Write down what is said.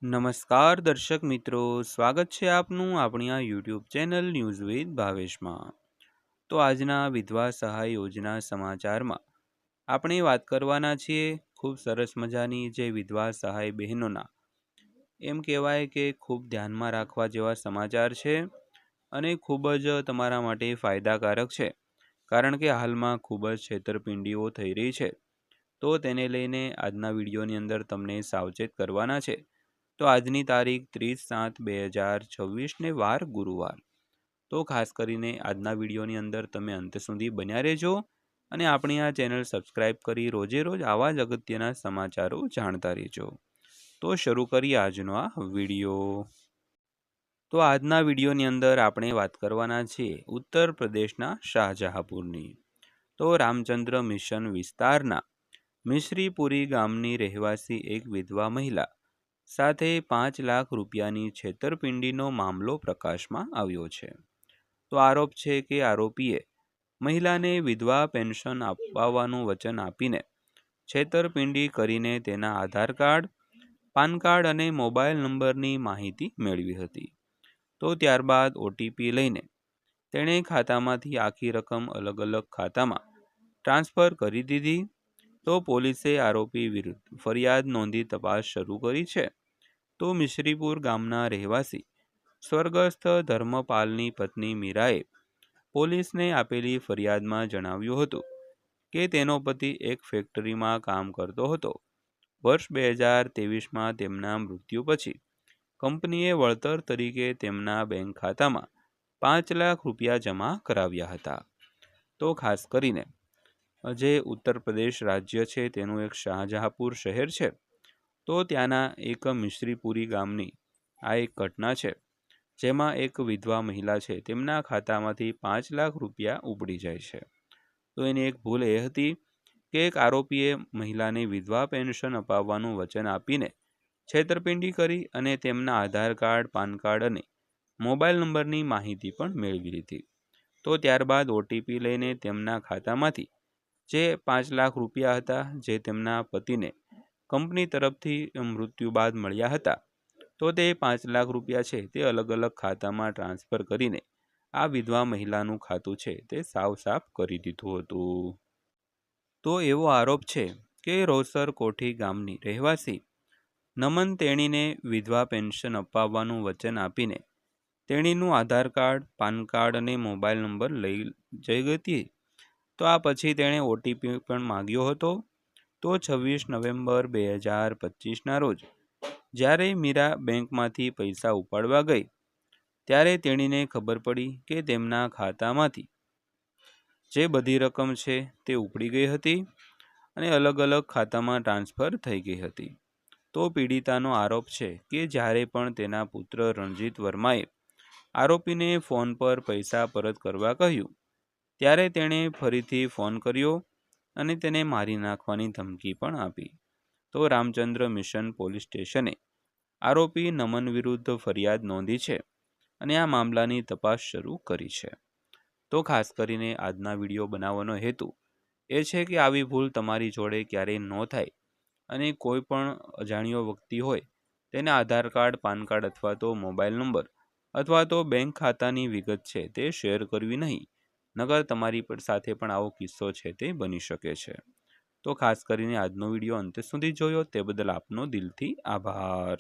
નમસ્કાર દર્શક મિત્રો, સ્વાગત છે આપનું આપણી આ યુટ્યુબ ચેનલ ન્યૂઝ વિથ ભાવેશમાં. તો આજના વિધવા સહાય યોજના સમાચારમાં આપણે વાત કરવાના છીએ ખૂબ સરસ મજાની જે વિધવા સહાય બહેનોના એમ કહેવાય કે ખૂબ ધ્યાનમાં રાખવા જેવા સમાચાર છે અને ખૂબ જ તમારા માટે ફાયદાકારક છે, કારણ કે હાલમાં ખૂબ જ છેતરપિંડીઓ થઈ રહી છે. તો તેને લઈને આજના વિડીયોની અંદર તમને સાવચેત કરવાના છે. તો આજની તારીખ 30/7/2026 ને વાર ગુરુવાર. તો ખાસ કરીને આજના વિડીયોની અંદર તમે અંત સુધી બન્યા રહેજો અને આપણી આ ચેનલ સબસ્ક્રાઇબ કરી રોજે રોજ આવા જ અગત્યના સમાચારો જાણતા રહેજો. તો શરૂ કરીએ આજનો આ વિડીયો. તો આજના વિડીયોની અંદર આપણે વાત કરવાના છીએ ઉત્તર પ્રદેશના શાહજહાંપુરની. તો રામચંદ્ર મિશન વિસ્તારના મિશ્રીપુરી ગામની રહેવાસી એક વિધવા મહિલા સાથે 5 લાખ રૂપિયાની છેતરપિંડીનો મામલો પ્રકાશમાં આવ્યો છે. તો આરોપ છે કે આરોપીએ મહિલાને વિધવા પેન્શન અપાવવાનું વચન આપીને છેતરપિંડી કરીને તેના આધાર કાર્ડ, પાન કાર્ડ અને મોબાઈલ નંબરની માહિતી મેળવી હતી. તો ત્યારબાદ ઓટીપી લઈને તેણે ખાતામાંથી આખી રકમ અલગ અલગ ખાતામાં ટ્રાન્સફર કરી દીધી. તો પોલીસે આરોપી વિરુદ્ધ ફરિયાદ નોંધી તપાસ શરૂ કરી છે. તો મિશ્રીપુર ગામના રહેવાસી સ્વર્ગસ્થ ધર્મપાલની પત્ની મીરાએ પોલીસને આપેલી ફરિયાદમાં જણાવ્યું હતું કે તેનો પતિ એક ફેક્ટરીમાં કામ કરતો હતો. વર્ષ 2023માં તેમના મૃત્યુ પછી કંપનીએ વળતર તરીકે તેમના બેંક ખાતામાં 5 લાખ રૂપિયા જમા કરાવ્યા હતા. તો ખાસ કરીને જે ઉત્તર પ્રદેશ રાજ્ય છે તેનું એક શાહજહાંપુર શહેર છે. તો ત્યાંના એક મિશ્રીપુરી ગામની આ એક ઘટના છે, જેમાં એક વિધવા મહિલા છે તેમના ખાતામાંથી 5 લાખ રૂપિયા ઉપડી જાય છે. તો એની એક ભૂલ એ હતી કે એક આરોપીએ મહિલાને વિધવા પેન્શન અપાવવાનું વચન આપીને છેતરપિંડી કરી અને તેમના આધાર કાર્ડ, પાન કાર્ડ અને મોબાઈલ નંબરની માહિતી પણ મેળવી લીધી. તો ત્યારબાદ ઓટીપી લઈને તેમના ખાતામાંથી જે 5 લાખ રૂપિયા હતા, જે તેમના પતિને કંપની તરફથી મૃત્યુ બાદ મળ્યા હતા, તો તે 5 લાખ રૂપિયા છે તે અલગ અલગ ખાતામાં ટ્રાન્સફર કરીને આ વિધવા મહિલાનું ખાતું છે તે સાફ કરી દીધું હતું. તો એવો આરોપ છે કે રોસર કોઠી ગામની રહેવાસી નમન તેણીને વિધવા પેન્શન અપાવવાનું વચન આપીને તેણીનું આધાર કાર્ડ, પાન કાર્ડ અને મોબાઈલ નંબર લઈ જઈ હતી. તો આ પછી તેણે ઓટીપી પણ માંગ્યો હતો. તો 26 નવેમ્બર 2025ના રોજ જ્યારે મીરા બેંકમાંથી પૈસા ઉપાડવા ગઈ, ત્યારે તેણીને ખબર પડી કે તેમના ખાતામાંથી જે બધી રકમ છે તે ઉપડી ગઈ હતી અને અલગ અલગ ખાતામાં ટ્રાન્સફર થઈ ગઈ હતી. તો પીડિતાનો આરોપ છે કે જ્યારે પણ તેના પુત્ર રણજીત વર્માએ આરોપીને ફોન પર પૈસા પરત કરવા કહ્યું, ત્યારે તેણે ફરીથી ફોન કર્યો અને તેને મારી નાખવાની ધમકી પણ આપી. તો રામચંદ્ર મિશન પોલીસ સ્ટેશને આરોપી નમન વિરુદ્ધ ફરિયાદ નોંધી છે અને આ મામલાની તપાસ શરૂ કરી છે. તો ખાસ કરીને આજના વિડીયો બનાવવાનો હેતુ એ છે કે આવી ભૂલ તમારી જોડે ક્યારેય ન થાય અને કોઈ પણ અજાણ્યો વ્યક્તિ હોય તેને આધાર કાર્ડ, પાન કાર્ડ અથવા તો મોબાઈલ નંબર અથવા તો બેંક ખાતાની વિગત છે તે શેર કરવી નહીં, નકર તમારી સાથે પણ આવો કિસ્સો છે તે બની શકે છે. તો ખાસ કરીને આજનો વિડીયો અંત સુધી જોયો તે બદલ આપનો દિલથી આભાર.